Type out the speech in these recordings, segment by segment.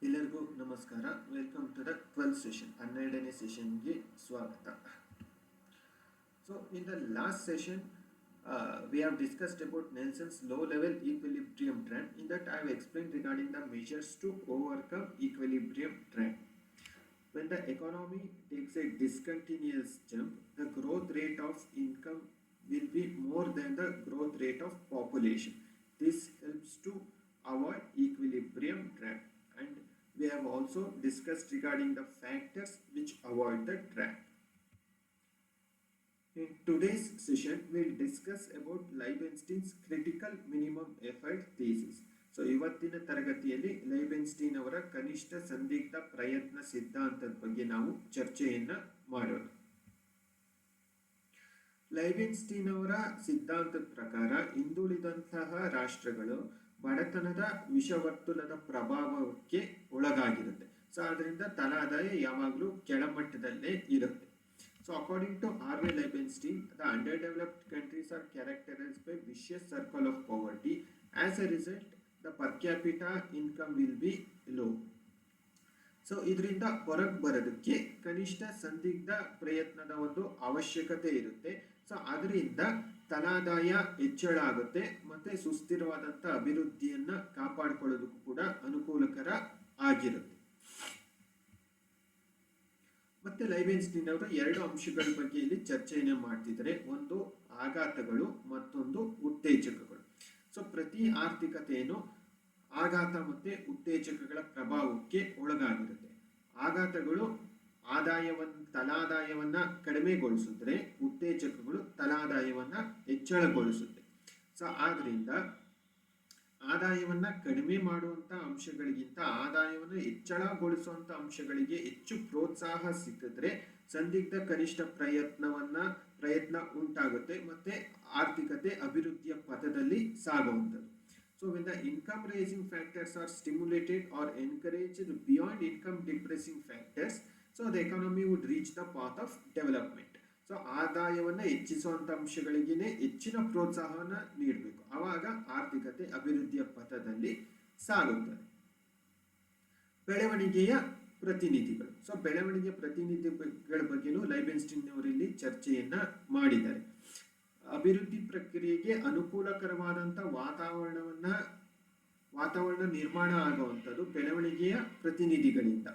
ಎಲ್ಲರಿಗೂ ನಮಸ್ಕಾರ. Welcome to the 12th session, 12ನೇ ಸೆಷನ್ಗೆ ಸ್ವಾಗತ. So in the last session we have discussed about Nelson's low level equilibrium trend. In that I have explained regarding the measures to overcome equilibrium trend. When the economy takes a discontinuous jump, the growth rate of income will be more than the growth rate of population. This helps to avoid equilibrium trap, and we have also discussed regarding the factors which avoid the trap. In today's session, we'll discuss about Liebenstein's critical minimum effort thesis. So ಇವತ್ತಿನ ತರಗತಿಯಲ್ಲಿ ಲೈಬೆನ್ಸ್ಟೀನ್ ಅವರ ಕನಿಷ್ಠ ಸಂದಿಗ್ಧ ಪ್ರಯತ್ನ ಸಿದ್ಧಾಂತದ ಬಗ್ಗೆ ನಾವು ಚರ್ಚೆಯನ್ನ ಮಾಡೋಣ. ಲೈಬೆನ್ಸ್ಟೀನ್ ಅವರ ಸಿದ್ಧಾಂತದ ಪ್ರಕಾರ ಹಿಂದುಳಿದಂತಹ ರಾಷ್ಟ್ರಗಳು ಬಡತನದ ವಿಷವರ್ತುಲದ ಪ್ರಭಾವಕ್ಕೆ ಒಳಗಾಗಿರುತ್ತೆ. ಸೊ ಅದರಿಂದ ತಲಾದಾಯ ಯಾವಾಗಲೂ ಕೆಳಮಟ್ಟದಲ್ಲೇ ಇರುತ್ತೆ. So according to Harvey Leibenstein, the underdeveloped countries are characterized by vicious circle of poverty. As a result, the per capita income will be low. So ಇದರಿಂದ ಹೊರಗೆ ಬರೋದಕ್ಕೆ ಕನಿಷ್ಠ ಸಂದಿಗ್ಧ ಪ್ರಯತ್ನದ ಒಂದು ಅವಶ್ಯಕತೆ ಇರುತ್ತೆ. ಸೊ ಅದರಿಂದ ತಲಾದಾಯ ಹೆಚ್ಚಳ ಆಗುತ್ತೆ ಮತ್ತೆ ಸುಸ್ಥಿರವಾದಂಥ ಅಭಿವೃದ್ಧಿಯನ್ನ ಕಾಪಾಡಿಕೊಳ್ಳೋದಕ್ಕೂ ಕೂಡ ಅನುಕೂಲಕರ ಆಗಿರುತ್ತೆ. ಮತ್ತೆ ಲೈಬೆನ್ಸ್ಟೀನ್ ಅವರು ಎರಡು ಅಂಶಗಳ ಬಗ್ಗೆ ಇಲ್ಲಿ ಚರ್ಚೆಯನ್ನು ಮಾಡ್ತಿದ್ದಾರೆ. ಒಂದು ಆಘಾತಗಳು, ಮತ್ತೊಂದು ಉತ್ತೇಜಕಗಳು. ಸೊ ಪ್ರತಿ ಆರ್ಥಿಕತೆಯನ್ನು ಆಘಾತ ಮತ್ತೆ ಉತ್ತೇಜಕಗಳ ಪ್ರಭಾವಕ್ಕೆ ಒಳಗಾಗಿರುತ್ತೆ. ಆಘಾತಗಳು ತಲಾದಾಯವನ್ನ ಕಡಿಮೆಗೊಳಿಸಿದ್ರೆ ಉತ್ತೇಜಕಗಳು ತಲಾದಾಯವನ್ನ ಹೆಚ್ಚಳಗೊಳಿಸುತ್ತೆ. ಸೊ ಆದ್ರಿಂದ ಆದಾಯವನ್ನ ಕಡಿಮೆ ಮಾಡುವಂತ ಅಂಶಗಳಿಗಿಂತ ಆದಾಯವನ್ನು ಹೆಚ್ಚಳಗೊಳಿಸುವಂತ ಅಂಶಗಳಿಗೆ ಹೆಚ್ಚು ಪ್ರೋತ್ಸಾಹ ಸಿಕ್ಕಿದ್ರೆ ಸಂದಿಗ್ಧ ಕನಿಷ್ಠ ಪ್ರಯತ್ನ ಉಂಟಾಗುತ್ತೆ ಮತ್ತೆ ಆರ್ಥಿಕತೆ ಅಭಿವೃದ್ಧಿಯ ಪಥದಲ್ಲಿ ಸಾಗುವಂಥದ್ದು. So when the income raising factors are stimulated or encouraged beyond income depressing factors, so the economy would reach the path of development. So ಆದಾಯವನ್ನು ಹೆಚ್ಚಿಸುವಂತ ಅಂಶಗಳಿಗೇನೆ ಹೆಚ್ಚಿನ ಪ್ರೋತ್ಸಾಹವನ್ನ ನೀಡಬೇಕು, ಆವಾಗ ಆರ್ಥಿಕತೆ ಅಭಿವೃದ್ಧಿಯ ಪಥದಲ್ಲಿ ಸಾಗುತ್ತದೆ. ಬೆಳವಣಿಗೆಯ ಪ್ರತಿನಿಧಿಗಳು. ಸೊ ಬೆಳವಣಿಗೆಯ ಪ್ರತಿನಿಧಿಗಳ ಬಗ್ಗೆನೂ ಲೈಬೆನ್ಸ್ಟೀನ್ ಅವರಲ್ಲಿ ಚರ್ಚೆಯನ್ನ ಮಾಡಿದ್ದಾರೆ. ಅಭಿವೃದ್ಧಿ ಪ್ರಕ್ರಿಯೆಗೆ ಅನುಕೂಲಕರವಾದಂಥ ವಾತಾವರಣ ನಿರ್ಮಾಣ ಆಗುವಂಥದ್ದು ಬೆಳವಣಿಗೆಯ ಪ್ರತಿನಿಧಿಗಳಿಂದ.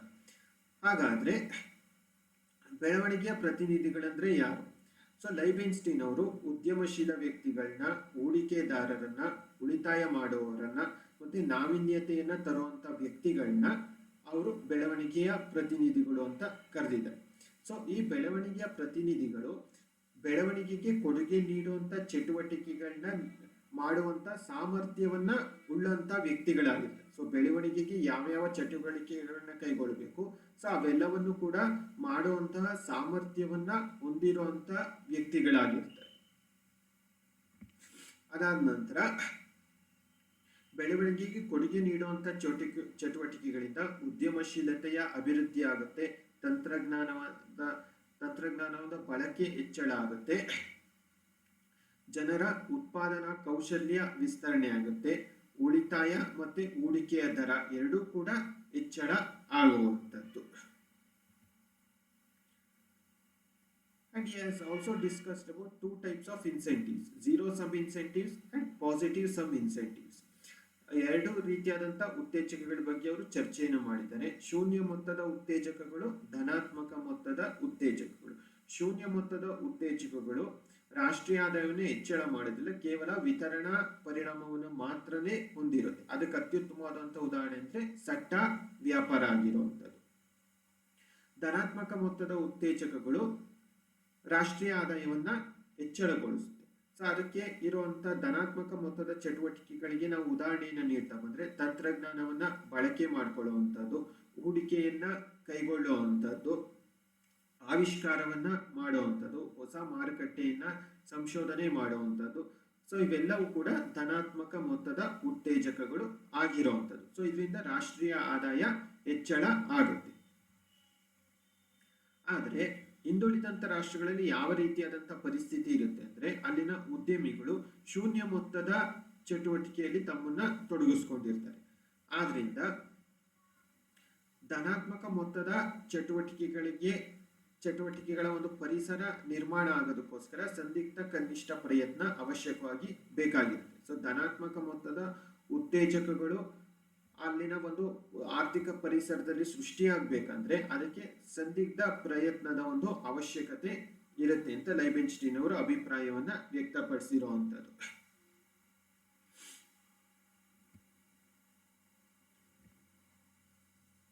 ಹಾಗಾದ್ರೆ ಬೆಳವಣಿಗೆಯ ಪ್ರತಿನಿಧಿಗಳಂದ್ರೆ ಯಾರು? ಸೊ ಲೈಬೆನ್ಸ್ಟೀನ್ ಅವರು ಉದ್ಯಮಶೀಲ ವ್ಯಕ್ತಿಗಳನ್ನ, ಹೂಡಿಕೆದಾರರನ್ನ, ಉಳಿತಾಯ ಮಾಡುವವರನ್ನ ಮತ್ತೆ ನಾವೀನ್ಯತೆಯನ್ನ ತರುವಂತ ವ್ಯಕ್ತಿಗಳನ್ನ ಅವರು ಬೆಳವಣಿಗೆಯ ಪ್ರತಿನಿಧಿಗಳು ಅಂತ ಕರೆದಿದ್ದಾರೆ. ಸೊ ಈ ಬೆಳವಣಿಗೆಯ ಪ್ರತಿನಿಧಿಗಳು ಬೆಳವಣಿಗೆಗೆ ಕೊಡುಗೆ ನೀಡುವಂತ ಚಟುವಟಿಕೆಗಳನ್ನ ಮಾಡುವಂತ ಸಾಮರ್ಥ್ಯವನ್ನ ಉಳ್ಳಂತ ವ್ಯಕ್ತಿಗಳಾಗಿರ್ತಾರೆ. ಸೊ ಬೆಳವಣಿಗೆಗೆ ಯಾವ್ಯಾವ ಚಟುವಟಿಕೆಗಳನ್ನ ಕೈಗೊಳ್ಳಬೇಕು, ಸೊ ಅವೆಲ್ಲವನ್ನು ಕೂಡ ಮಾಡುವಂತಹ ಸಾಮರ್ಥ್ಯವನ್ನ ಹೊಂದಿರುವಂತ ವ್ಯಕ್ತಿಗಳಾಗಿರ್ತಾರೆ. ಅದಾದ ನಂತರ ಬೆಳವಣಿಗೆಗೆ ಕೊಡುಗೆ ನೀಡುವಂತ ಚಟುವಟಿಕೆಗಳಿಂದ ಉದ್ಯಮಶೀಲತೆಯ ಅಭಿವೃದ್ಧಿ ಆಗುತ್ತೆ, ತಂತ್ರಜ್ಞಾನದ ಬಳಕೆ ಹೆಚ್ಚಳ ಆಗುತ್ತೆ, ಜನರ ಉತ್ಪಾದನಾ ಕೌಶಲ್ಯ ವಿಸ್ತರಣೆ ಆಗುತ್ತೆ, ಉಳಿತಾಯ ಮತ್ತೆ ಹೂಡಿಕೆಯ ದರ ಎರಡೂ ಕೂಡ ಹೆಚ್ಚಳ ಆಗುವಂಥದ್ದು. And he has also discussed about two types of incentives, zero sum incentives and positive sum incentives. ಎರಡು ರೀತಿಯಾದಂಥ ಉತ್ತೇಜಕಗಳ ಬಗ್ಗೆ ಅವರು ಚರ್ಚೆಯನ್ನು ಮಾಡಿದ್ದಾರೆ. ಶೂನ್ಯ ಮೊತ್ತದ ಉತ್ತೇಜಕಗಳು, ಧನಾತ್ಮಕ ಮೊತ್ತದ ಉತ್ತೇಜಕಗಳು. ಶೂನ್ಯ ಮೊತ್ತದ ಉತ್ತೇಜಕಗಳು ರಾಷ್ಟ್ರೀಯ ಆದಾಯವನ್ನು ಹೆಚ್ಚಳ ಮಾಡೋದಿಲ್ಲ, ಕೇವಲ ವಿತರಣಾ ಪರಿಣಾಮವನ್ನು ಮಾತ್ರನೇ ಹೊಂದಿರುತ್ತೆ. ಅದಕ್ಕೆ ಅತ್ಯುತ್ತಮವಾದಂಥ ಉದಾಹರಣೆ ಅಂದ್ರೆ ಸಟ್ಟ ವ್ಯಾಪಾರ ಆಗಿರುವಂಥದ್ದು. ಧನಾತ್ಮಕ ಮೊತ್ತದ ಉತ್ತೇಜಕಗಳು ರಾಷ್ಟ್ರೀಯ ಆದಾಯವನ್ನ ಹೆಚ್ಚಳಗೊಳಿಸುತ್ತೆ. ಸೊ ಅದಕ್ಕೆ ಇರುವಂತ ಧನಾತ್ಮಕ ಮೊತ್ತದ ಚಟುವಟಿಕೆಗಳಿಗೆ ನಾವು ಉದಾಹರಣೆಯನ್ನ ನೀಡ್ತಾ ಬಂದ್ರೆ ತಂತ್ರಜ್ಞಾನವನ್ನ ಬಳಕೆ ಮಾಡಿಕೊಳ್ಳುವಂಥದ್ದು, ಹೂಡಿಕೆಯನ್ನ ಕೈಗೊಳ್ಳುವಂಥದ್ದು, ಆವಿಷ್ಕಾರವನ್ನ ಮಾಡುವಂಥದ್ದು, ಹೊಸ ಮಾರುಕಟ್ಟೆಯನ್ನ ಸಂಶೋಧನೆ ಮಾಡುವಂಥದ್ದು. ಸೊ ಇವೆಲ್ಲವೂ ಕೂಡ ಧನಾತ್ಮಕ ಮೊತ್ತದ ಉತ್ತೇಜಕಗಳು ಆಗಿರುವಂಥದ್ದು. ಸೊ ಇದರಿಂದ ರಾಷ್ಟ್ರೀಯ ಆದಾಯ ಹೆಚ್ಚಳ ಆಗುತ್ತೆ. ಆದ್ರೆ ಹಿಂದುಳಿದಂತ ರಾಷ್ಟ್ರಗಳಲ್ಲಿ ಯಾವ ರೀತಿಯಾದಂಥ ಪರಿಸ್ಥಿತಿ ಇರುತ್ತೆ ಅಂದ್ರೆ ಅಲ್ಲಿನ ಉದ್ಯಮಿಗಳು ಶೂನ್ಯ ಮೊತ್ತದ ಚಟುವಟಿಕೆಯಲ್ಲಿ ತಮ್ಮನ್ನ ತೊಡಗಿಸ್ಕೊಂಡಿರ್ತಾರೆ. ಆದ್ರಿಂದ ಧನಾತ್ಮಕ ಮೊತ್ತದ ಚಟುವಟಿಕೆಗಳ ಒಂದು ಪರಿಸರ ನಿರ್ಮಾಣ ಆಗೋದಕ್ಕೋಸ್ಕರ ಸಂದಿಗ್ಧ ಕನಿಷ್ಠ ಪ್ರಯತ್ನ ಅವಶ್ಯಕವಾಗಿ ಬೇಕಾಗಿರುತ್ತೆ. ಸೊ ಧನಾತ್ಮಕ ಮೊತ್ತದ ಉತ್ತೇಜಕಗಳು ಅಲ್ಲಿನ ಒಂದು ಆರ್ಥಿಕ ಪರಿಸರದಲ್ಲಿ ಸೃಷ್ಟಿಯಾಗಬೇಕಂದ್ರೆ ಅದಕ್ಕೆ ಸಂದಿಗ್ಧ ಪ್ರಯತ್ನದ ಒಂದು ಅವಶ್ಯಕತೆ ಇರುತ್ತೆ ಅಂತ ಲೈಬೆನ್ಸ್ಟೈನ್ ಅವರು ಅಭಿಪ್ರಾಯವನ್ನ ವ್ಯಕ್ತಪಡಿಸಿರುವಂತದ್ದು.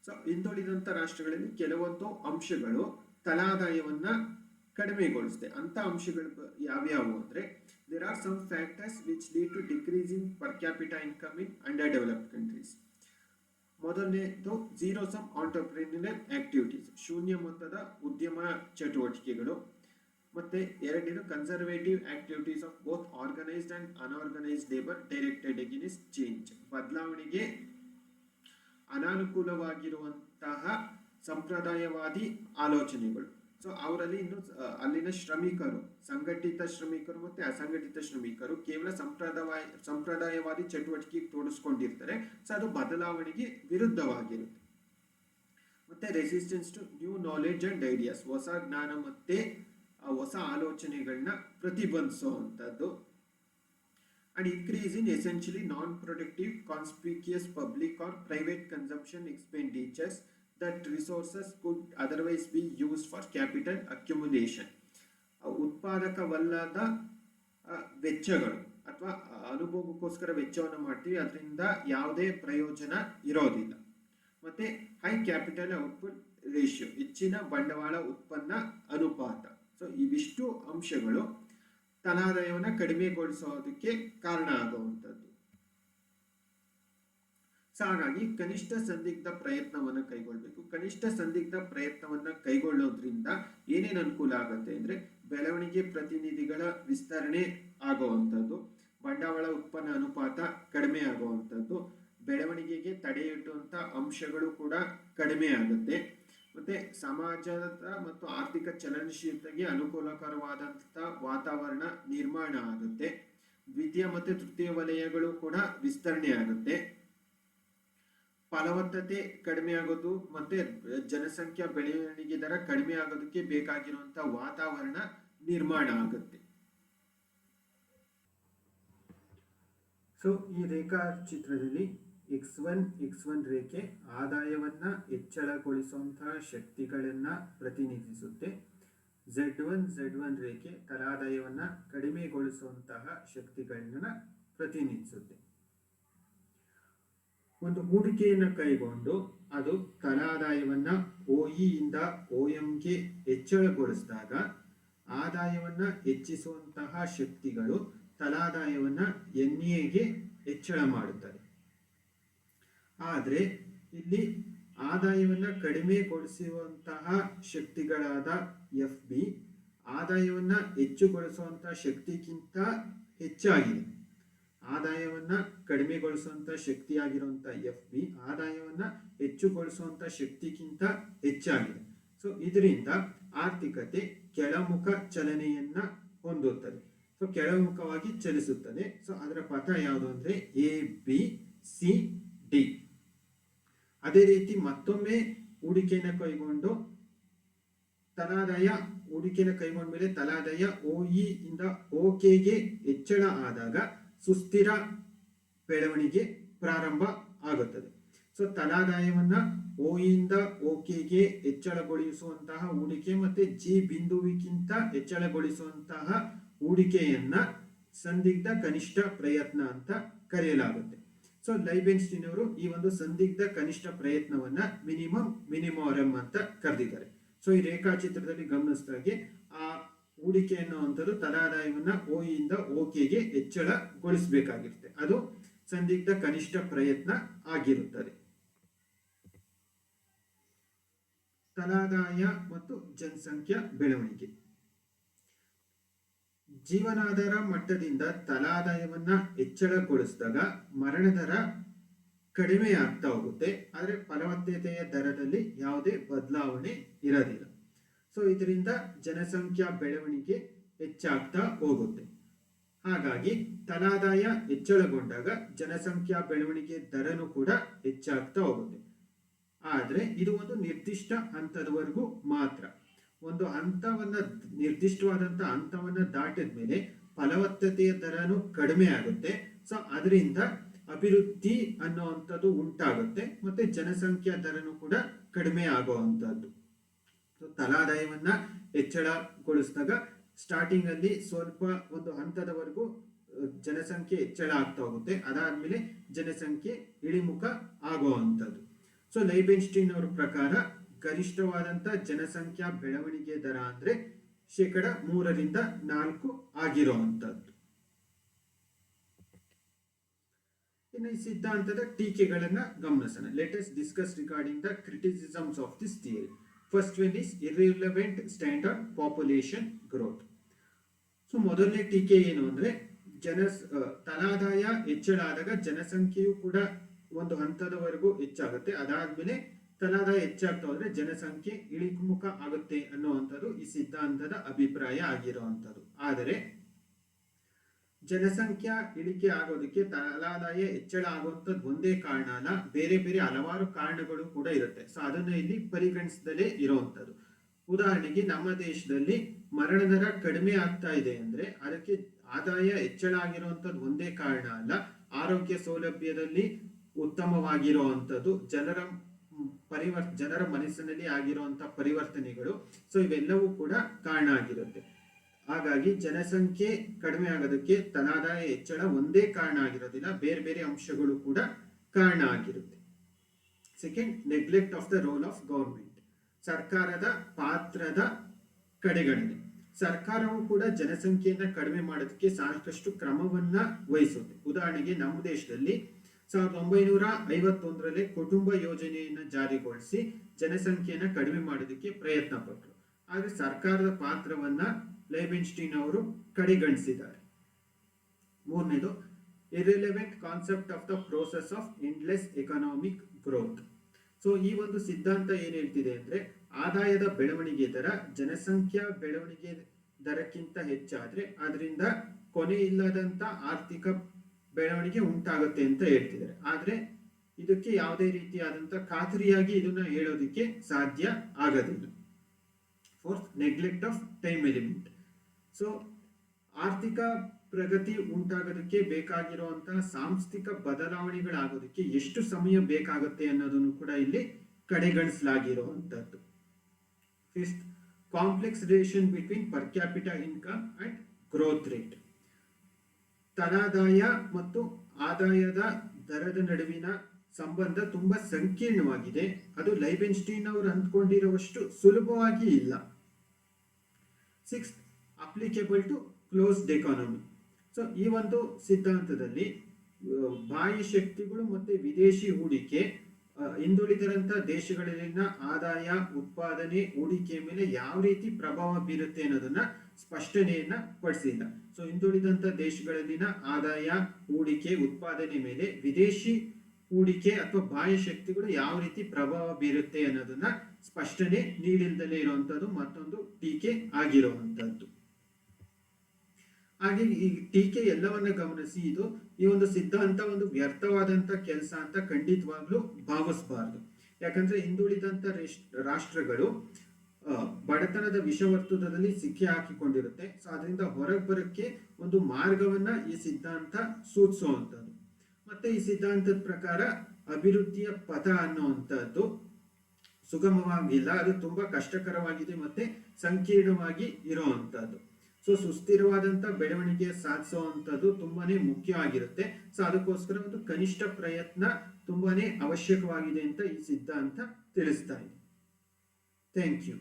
ಸೊ ಹಿಂದುಳಿದಂತ ರಾಷ್ಟ್ರಗಳಲ್ಲಿ ಕೆಲವೊಂದು ಅಂಶಗಳು ತಲಾದಾಯವನ್ನ ಕಡಿಮೆಗೊಳಿಸುತ್ತೆ. ಅಂತ ಅಂಶಗಳು ಯಾವ್ಯಾವು ಅಂದ್ರೆ there are some factors which lead to decrease in per capita income in underdeveloped countries. ಮೊದಲನೇದು ಝೀರೋ ಸಮ್ ಆಂಟರ್ಪ್ರಿನಿಯರ್ ಆಕ್ಟಿವಿಟೀಸ್, ಶೂನ್ಯ ಮೊತ್ತದ ಉದ್ಯಮ ಚಟುವಟಿಕೆಗಳು. ಮತ್ತೆ ಎರಡನೇದು conservative activities of both organised and unorganised labour directed against change, ಬದಲಾವಣೆಗೆ ಅನಾನುಕೂಲವಾಗಿರುವಂತಹ ಸಂಪ್ರದಾಯವಾದಿ ಆಲೋಚನೆಗಳು. ಸೊ ಅವರಲ್ಲಿ ಇನ್ನು ಅಲ್ಲಿನ ಶ್ರಮಿಕರು, ಸಂಘಟಿತ ಶ್ರಮಿಕರು ಮತ್ತೆ ಅಸಂಘಟಿತ ಶ್ರಮಿಕರು ಕೇವಲ ಸಂಪ್ರದಾಯವಾದಿ ಚಟುವಟಿಕೆಗೆ ತೋಡಿಸ್ಕೊಂಡಿರ್ತಾರೆ. ಸೊ ಅದು ಬದಲಾವಣೆಗೆ ವಿರುದ್ಧವಾಗಿರುತ್ತೆ. ಮತ್ತೆ resistance to new knowledge and ideas, ಹೊಸ ಜ್ಞಾನ ಮತ್ತೆ ಹೊಸ ಆಲೋಚನೆಗಳನ್ನ ಪ್ರತಿಬಂಧಿಸುವಂಥದ್ದು. And increase in essentially non productive conspicuous public or private consumption expenditures that resources could otherwise be used for capital accumulation. ಉತ್ಪಾದಕವಲ್ಲದ ವೆಚ್ಚಗಳು ಅಥವಾ ಅನುಭವಕ್ಕೋಸ್ಕರ ವೆಚ್ಚವನ್ನು ಮಾಡ್ತೀವಿ, ಅದರಿಂದ ಯಾವುದೇ ಪ್ರಯೋಜನ ಇರೋದಿಲ್ಲ. ಮತ್ತೆ ಹೈ ಕ್ಯಾಪಿಟಲ್ ಔಟ್ಪುಟ್ ರೇಷಿಯೋ, ಹೆಚ್ಚಿನ ಬಂಡವಾಳ ಉತ್ಪನ್ನ ಅನುಪಾತ. ಸೊ ಇವಿಷ್ಟು ಅಂಶಗಳು ತಲಾದಾಯವನ್ನು ಕಡಿಮೆಗೊಳಿಸೋದಕ್ಕೆ ಕಾರಣ ಆಗುವಂಥದ್ದು. ಸೊ ಹಾಗಾಗಿ ಕನಿಷ್ಠ ಸಂದಿಗ್ಧ ಪ್ರಯತ್ನವನ್ನು ಕೈಗೊಳ್ಳಬೇಕು. ಕನಿಷ್ಠ ಸಂದಿಗ್ಧ ಪ್ರಯತ್ನವನ್ನ ಕೈಗೊಳ್ಳೋದ್ರಿಂದ ಏನೇನು ಅನುಕೂಲ ಆಗುತ್ತೆ ಅಂದ್ರೆ ಬೆಳವಣಿಗೆ ಪ್ರತಿನಿಧಿಗಳ ವಿಸ್ತರಣೆ ಆಗುವಂಥದ್ದು, ಬಂಡವಾಳ ಉತ್ಪನ್ನ ಅನುಪಾತ ಕಡಿಮೆ ಆಗುವಂಥದ್ದು, ಬೆಳವಣಿಗೆಗೆ ತಡೆಯಿಟ್ಟುವಂತ ಅಂಶಗಳು ಕೂಡ ಕಡಿಮೆ ಆಗುತ್ತೆ. ಮತ್ತೆ ಸಮಾಜದ ಮತ್ತು ಆರ್ಥಿಕ ಚಲನಶೀಲತೆಗೆ ಅನುಕೂಲಕರವಾದಂತಹ ವಾತಾವರಣ ನಿರ್ಮಾಣ ಆಗುತ್ತೆ. ದ್ವಿತೀಯ ಮತ್ತು ತೃತೀಯ ವಲಯಗಳು ಕೂಡ ವಿಸ್ತರಣೆ ಆಗುತ್ತೆ. ಫಲವತ್ತತೆ ಕಡಿಮೆ ಆಗೋದು ಮತ್ತೆ ಜನಸಂಖ್ಯಾ ಬೆಳವಣಿಗೆ ದರ ಕಡಿಮೆ ಆಗೋದಕ್ಕೆ ಬೇಕಾಗಿರುವಂತಹ ವಾತಾವರಣ ನಿರ್ಮಾಣ ಆಗುತ್ತೆ. ಸೊ ಈ ರೇಖಾಚಿತ್ರದಲ್ಲಿ x1 ರೇಖೆ ಆದಾಯವನ್ನ ಹೆಚ್ಚಳಗೊಳಿಸುವಂತಹ ಶಕ್ತಿಗಳನ್ನ ಪ್ರತಿನಿಧಿಸುತ್ತೆ. z1 ರೇಖೆ ತಲಾದಾಯವನ್ನ ಕಡಿಮೆಗೊಳಿಸುವಂತಹ ಶಕ್ತಿಗಳನ್ನ ಪ್ರತಿನಿಧಿಸುತ್ತೆ. ಒಂದು ಹೂಡಿಕೆಯನ್ನು ಕೈಗೊಂಡು ಅದು ತಲಾದಾಯವನ್ನ OE ಇಂದ OMಗೆ ಹೆಚ್ಚಳಗೊಳಿಸಿದಾಗ ಆದಾಯವನ್ನ ಹೆಚ್ಚಿಸುವಂತಹ ಶಕ್ತಿಗಳು ತಲಾದಾಯವನ್ನ NAಗೆ ಹೆಚ್ಚಳ ಮಾಡುತ್ತದೆ. ಆದರೆ ಇಲ್ಲಿ ಆದಾಯವನ್ನ ಕಡಿಮೆಗೊಳಿಸುವಂತಹ ಶಕ್ತಿಗಳಾದ FB ಆದಾಯವನ್ನ ಹೆಚ್ಚುಗೊಳಿಸುವಂತಹ ಶಕ್ತಿಗಿಂತ ಹೆಚ್ಚಾಗಿದೆ. ಆದಾಯವನ್ನ ಕಡಿಮೆಗೊಳಿಸುವಂತ ಶಕ್ತಿಯಾಗಿರುವಂತಹ FB ಆದಾಯವನ್ನ ಹೆಚ್ಚುಗೊಳಿಸುವಂತ ಶಕ್ತಿಗಿಂತ ಹೆಚ್ಚಾಗಿದೆ. ಸೊ ಇದರಿಂದ ಆರ್ಥಿಕತೆ ಕೆಳಮುಖ ಚಲನೆಯನ್ನ ಹೊಂದುತ್ತದೆ. ಸೊ ಕೆಳಮುಖವಾಗಿ ಚಲಿಸುತ್ತದೆ. ಸೊ ಅದರ ಪಥ ಯಾವುದು ಅಂದ್ರೆ ABCD. ಅದೇ ರೀತಿ ಮತ್ತೊಮ್ಮೆ ಹೂಡಿಕೆಯನ್ನು ಕೈಗೊಂಡು ಹೂಡಿಕೆಯನ್ನು ಕೈಗೊಂಡ ಮೇಲೆ ತಲಾದಾಯ OE ಇಂದ OKಗೆ ಹೆಚ್ಚಳ ಆದಾಗ ಸುಸ್ಥಿರ ಬೆಳವಣಿಗೆ ಪ್ರಾರಂಭ ಆಗುತ್ತದೆ. ಸೊ ತಲಾದಾಯವನ್ನ OE ಇಂದ OKಗೆ ಹೆಚ್ಚಳಗೊಳಿಸುವಂತಹ ಹೂಡಿಕೆ ಮತ್ತೆ G ಬಿಂದುವಿಗಿಂತ ಹೆಚ್ಚಳಗೊಳಿಸುವಂತಹ ಹೂಡಿಕೆಯನ್ನ ಸಂದಿಗ್ಧ ಕನಿಷ್ಠ ಪ್ರಯತ್ನ ಅಂತ ಕರೆಯಲಾಗುತ್ತೆ. ಸೊ ಲೈಬೆನ್ಸ್ಟೈನ್ ಅವರು ಈ ಒಂದು ಸಂದಿಗ್ಧ ಕನಿಷ್ಠ ಪ್ರಯತ್ನವನ್ನ ಮಿನಿಮೋರಮ್ ಅಂತ ಕರೆದಿದ್ದಾರೆ. ಸೊ ಈ ರೇಖಾಚಿತ್ರದಲ್ಲಿ ಗಮನಿಸಿದಾಗೆ ಆ ಹೂಡಿಕೆ ಅನ್ನುವಂಥದ್ದು ತಲಾದಾಯವನ್ನ OE ಇಂದ OKಗೆ ಹೆಚ್ಚಳಗೊಳಿಸಬೇಕಾಗಿರುತ್ತೆ. ಅದು ಸಂದಿಗ್ಧ ಕನಿಷ್ಠ ಪ್ರಯತ್ನ ಆಗಿರುತ್ತದೆ. ತಲಾದಾಯ ಮತ್ತು ಜನಸಂಖ್ಯಾ ಬೆಳವಣಿಗೆ. ಜೀವನಾಧಾರ ಮಟ್ಟದಿಂದ ತಲಾದಾಯವನ್ನ ಹೆಚ್ಚಳಗೊಳಿಸಿದಾಗ ಮರಣ ದರ ಕಡಿಮೆ ಆಗ್ತಾ ಹೋಗುತ್ತೆ, ಆದರೆ ಫಲವತ್ತತೆಯ ದರದಲ್ಲಿ ಯಾವುದೇ ಬದಲಾವಣೆ ಇರೋದಿಲ್ಲ. ಸೊ ಇದರಿಂದ ಜನಸಂಖ್ಯಾ ಬೆಳವಣಿಗೆ ಹೆಚ್ಚಾಗ್ತಾ ಹೋಗುತ್ತೆ. ಹಾಗಾಗಿ ತಲಾದಾಯ ಹೆಚ್ಚಳಗೊಂಡಾಗ ಜನಸಂಖ್ಯಾ ಬೆಳವಣಿಗೆ ದರನೂ ಕೂಡ ಹೆಚ್ಚಾಗ್ತಾ ಹೋಗುತ್ತೆ. ಆದ್ರೆ ಇದು ಒಂದು ನಿರ್ದಿಷ್ಟ ಹಂತದವರೆಗೂ ಮಾತ್ರ. ಒಂದು ಹಂತವನ್ನ ನಿರ್ದಿಷ್ಟವಾದಂತ ಹಂತವನ್ನ ದಾಟಿದ ಮೇಲೆ ಫಲವತ್ತತೆಯ ದರನು ಕಡಿಮೆ ಆಗುತ್ತೆ. ಸೊ ಅದರಿಂದ ಅಭಿವೃದ್ಧಿ ಅನ್ನುವಂಥದ್ದು ಉಂಟಾಗುತ್ತೆ, ಮತ್ತೆ ಜನಸಂಖ್ಯಾ ದರನು ಕೂಡ ಕಡಿಮೆ ಆಗುವಂತದ್ದು. ಸೊ ತಲಾದಾಯವನ್ನ ಹೆಚ್ಚಳಗೊಳಿಸಿದಾಗ ಸ್ಟಾರ್ಟಿಂಗ್ ಅಲ್ಲಿ ಸ್ವಲ್ಪ ಒಂದು ಹಂತದವರೆಗೂ ಜನಸಂಖ್ಯೆ ಹೆಚ್ಚಳ ಆಗ್ತಾ ಹೋಗುತ್ತೆ, ಅದಾದ್ಮೇಲೆ ಜನಸಂಖ್ಯೆ ಇಳಿಮುಖ ಆಗುವಂಥದ್ದು. ಸೊ ಲೈಬೆನ್ಸ್ಟೈನ್ ಅವರ ಪ್ರಕಾರ ಗರಿಷ್ಠವಾದಂತ ಜನಸಂಖ್ಯಾ ಬೆಳವಣಿಗೆ ದರ ಅಂದ್ರೆ 3% ಆಗಿರುವಂತದ್ದು. ಇನ್ನು ಈ ಸಿದ್ಧಾಂತದ ಟೀಕೆಗಳನ್ನ ಗಮನಿಸೋಣ. Let us discuss regarding the criticisms of this theory. First one is irrelevant standard population growth. So ಮೊದಲನೇ ಟೀಕೆ ಏನು ಅಂದ್ರೆ ತಲಾದಾಯ ಹೆಚ್ಚಳ ಆದಾಗ ಜನಸಂಖ್ಯೆಯು ಕೂಡ ಒಂದು ಹಂತದವರೆಗೂ ಹೆಚ್ಚಾಗುತ್ತೆ, ಅದಾದ್ಮೇಲೆ ತಲಾದಾಯ ಹೆಚ್ಚಾಗ್ತಾ ಹೋದ್ರೆ ಜನಸಂಖ್ಯೆ ಇಳಿಮುಖ ಆಗುತ್ತೆ ಅನ್ನುವಂಥದ್ದು ಈ ಸಿದ್ಧಾಂತದ ಅಭಿಪ್ರಾಯ ಆಗಿರುವಂಥದ್ದು. ಆದರೆ ಜನಸಂಖ್ಯಾ ಇಳಿಕೆ ಆಗೋದಕ್ಕೆ ತಲಾದಾಯ ಹೆಚ್ಚಳ ಆಗುವಂಥದ್ದು ಒಂದೇ ಕಾರಣ ಅಲ್ಲ, ಬೇರೆ ಬೇರೆ ಹಲವಾರು ಕಾರಣಗಳು ಕೂಡ ಇರುತ್ತೆ. ಸೊ ಅದನ್ನ ಇಲ್ಲಿ ಪರಿಗಣಿಸದಲೇ ಇರುವಂಥದ್ದು. ಉದಾಹರಣೆಗೆ ನಮ್ಮ ದೇಶದಲ್ಲಿ ಮರಣ ದರ ಕಡಿಮೆ ಆಗ್ತಾ ಇದೆ ಅಂದ್ರೆ ಅದಕ್ಕೆ ಆದಾಯ ಹೆಚ್ಚಳ ಆಗಿರುವಂಥದ್ದು ಒಂದೇ ಕಾರಣ ಅಲ್ಲ, ಆರೋಗ್ಯ ಸೌಲಭ್ಯದಲ್ಲಿ ಉತ್ತಮವಾಗಿರುವಂಥದ್ದು, ಜನರ ಮನಸ್ಸಿನಲ್ಲಿ ಆಗಿರುವಂತಹ ಪರಿವರ್ತನೆಗಳು, ಸೊ ಇವೆಲ್ಲವೂ ಕೂಡ ಕಾರಣ ಆಗಿರುತ್ತೆ. ಹಾಗಾಗಿ ಜನಸಂಖ್ಯೆ ಕಡಿಮೆ ಆಗೋದಕ್ಕೆ ತಲಾದಾಯ ಹೆಚ್ಚಳ ಒಂದೇ ಕಾರಣ ಆಗಿರೋದಿಲ್ಲ, ಬೇರೆ ಬೇರೆ ಅಂಶಗಳು ಕೂಡ ಕಾರಣ ಆಗಿರುತ್ತೆ. Second, neglect of the role of government. ಸರ್ಕಾರದ ಪಾತ್ರದ ಕಡೆಗಣನೆ. ಸರ್ಕಾರವು ಕೂಡ ಜನಸಂಖ್ಯೆಯನ್ನ ಕಡಿಮೆ ಮಾಡೋದಕ್ಕೆ ಸಾಕಷ್ಟು ಕ್ರಮವನ್ನ ವಹಿಸುತ್ತೆ. ಉದಾಹರಣೆಗೆ ನಮ್ಮ ದೇಶದಲ್ಲಿ 1951ರಲ್ಲಿ ಕುಟುಂಬ ಯೋಜನೆಯನ್ನ ಜಾರಿಗೊಳಿಸಿ ಜನಸಂಖ್ಯೆಯನ್ನ ಕಡಿಮೆ ಮಾಡೋದಕ್ಕೆ ಪ್ರಯತ್ನ ಪಟ್ಟರು. ಆದ್ರೆ ಸರ್ಕಾರದ ಪಾತ್ರವನ್ನ ಲೈಬೆನ್ಸ್ಟೈನ್ ಅವರು ಕಡೆಗಣಿಸಿದ್ದಾರೆ. ಮೂರನೇದು, irrelevant concept of the process of endless economic growth. So ಈ ಒಂದು ಸಿದ್ಧಾಂತ ಏನ್ ಹೇಳ್ತಿದೆ ಅಂದ್ರೆ ಆದಾಯದ ಬೆಳವಣಿಗೆ ದರ ಜನಸಂಖ್ಯಾ ಬೆಳವಣಿಗೆ ದರಕ್ಕಿಂತ ಹೆಚ್ಚಾದ್ರೆ ಅದರಿಂದ ಕೊನೆ ಇಲ್ಲದಂತ ಆರ್ಥಿಕ ಬೆಳವಣಿಗೆ ಉಂಟಾಗುತ್ತೆ ಅಂತ ಹೇಳ್ತಿದ್ದಾರೆ. ಆದ್ರೆ ಇದಕ್ಕೆ ಯಾವುದೇ ರೀತಿಯಾದಂತ ಖಾತರಿಯಾಗಿ ಇದನ್ನ ಹೇಳೋದಕ್ಕೆ ಸಾಧ್ಯ ಆಗೋದಿಲ್ಲ. Fourth, neglect of time element. So ಆರ್ಥಿಕ ಪ್ರಗತಿ ಉಂಟಾಗೋದಕ್ಕೆ ಬೇಕಾಗಿರುವಂತಹ ಸಾಂಸ್ಥಿಕ ಬದಲಾವಣೆಗಳಾಗೋದಕ್ಕೆ ಎಷ್ಟು ಸಮಯ ಬೇಕಾಗುತ್ತೆ ಅನ್ನೋದನ್ನು ಕೂಡ ಇಲ್ಲಿ ಕಡೆಗಣಿಸಲಾಗಿರುವಂತದ್ದು. Fifth, complex relation between per capital income and growth rate. ತಲಾದಾಯ ಮತ್ತು ಆದಾಯದ ದರದ ನಡುವಿನ ಸಂಬಂಧ ತುಂಬಾ ಸಂಕೀರ್ಣವಾಗಿದೆ, ಅದು ಲೈಬೆನ್ಸ್ಟೈನ್ ಅವರು ಅಂದ್ಕೊಂಡಿರುವಷ್ಟು ಸುಲಭವಾಗಿ ಇಲ್ಲ. Sixth, applicable to closed economy. So ಈ ಒಂದು ಸಿದ್ಧಾಂತದಲ್ಲಿ ಬಾಹ್ಯ ಶಕ್ತಿಗಳು ಮತ್ತೆ ವಿದೇಶಿ ಹೂಡಿಕೆ ಹಿಂದುಳಿದಂತ ದೇಶಗಳಲ್ಲಿನ ಆದಾಯ, ಉತ್ಪಾದನೆ, ಹೂಡಿಕೆ ಮೇಲೆ ಯಾವ ರೀತಿ ಪ್ರಭಾವ ಬೀರುತ್ತೆ ಅನ್ನೋದನ್ನ ಸ್ಪಷ್ಟನೆಯನ್ನ ಪಡಿಸಿಲ್ಲ. ಸೊ ಹಿಂದುಳಿದಂತ ದೇಶಗಳಲ್ಲಿನ ಆದಾಯ, ಹೂಡಿಕೆ, ಉತ್ಪಾದನೆ ಮೇಲೆ ವಿದೇಶಿ ಹೂಡಿಕೆ ಅಥವಾ ಬಾಹ್ಯ ಶಕ್ತಿಗಳು ಯಾವ ರೀತಿ ಪ್ರಭಾವ ಬೀರುತ್ತೆ ಅನ್ನೋದನ್ನ ಸ್ಪಷ್ಟನೆ ನೀಡಿಲ್ದಲೇ ಇರುವಂತದ್ದು ಮತ್ತೊಂದು ಟೀಕೆ ಆಗಿರುವಂತದ್ದು. ಹಾಗೆ ಈ ಟೀಕೆ ಎಲ್ಲವನ್ನ ಗಮನಿಸಿ ಈ ಒಂದು ಸಿದ್ಧಾಂತ ಒಂದು ವ್ಯರ್ಥವಾದಂತ ಕೆಲಸ ಅಂತ ಖಂಡಿತವಾಗ್ಲೂ ಭಾವಿಸಬಾರದು. ಯಾಕಂದ್ರೆ ಹಿಂದುಳಿದಂತ ರಾಷ್ಟ್ರಗಳು ಬಡತನದ ವಿಷವರ್ತುಲದಲ್ಲಿ ಸಿಕ್ಕಿ ಹಾಕಿಕೊಂಡಿರುತ್ತೆ. ಸೊ ಅದರಿಂದ ಹೊರಗೆ ಬರಕ್ಕೆ ಒಂದು ಮಾರ್ಗವನ್ನ ಈ ಸಿದ್ಧಾಂತ ಸೂಚಿಸುವಂತದ್ದು. ಮತ್ತೆ ಈ ಸಿದ್ಧಾಂತದ ಪ್ರಕಾರ ಅಭಿವೃದ್ಧಿಯ ಪಥ ಅನ್ನುವಂಥದ್ದು ಸುಗಮವಾಗಿಲ್ಲ, ಅದು ತುಂಬಾ ಕಷ್ಟಕರವಾಗಿದೆ ಮತ್ತೆ ಸಂಕೀರ್ಣವಾಗಿ ಇರುವಂತದ್ದು. ಸೊ ಸುಸ್ಥಿರವಾದಂತ ಬೆಳವಣಿಗೆ ಸಾಧಿಸುವಂತದ್ದು ತುಂಬಾನೇ ಮುಖ್ಯವಾಗಿರುತ್ತೆ. ಸೊ ಅದಕ್ಕೋಸ್ಕರ ಒಂದು ಕನಿಷ್ಠ ಪ್ರಯತ್ನ ತುಂಬಾನೇ ಅವಶ್ಯಕವಾಗಿದೆ ಅಂತ ಈ ಸಿದ್ಧಾಂತ ತಿಳಿಸ್ತಾ ಇದೆ. Thank you.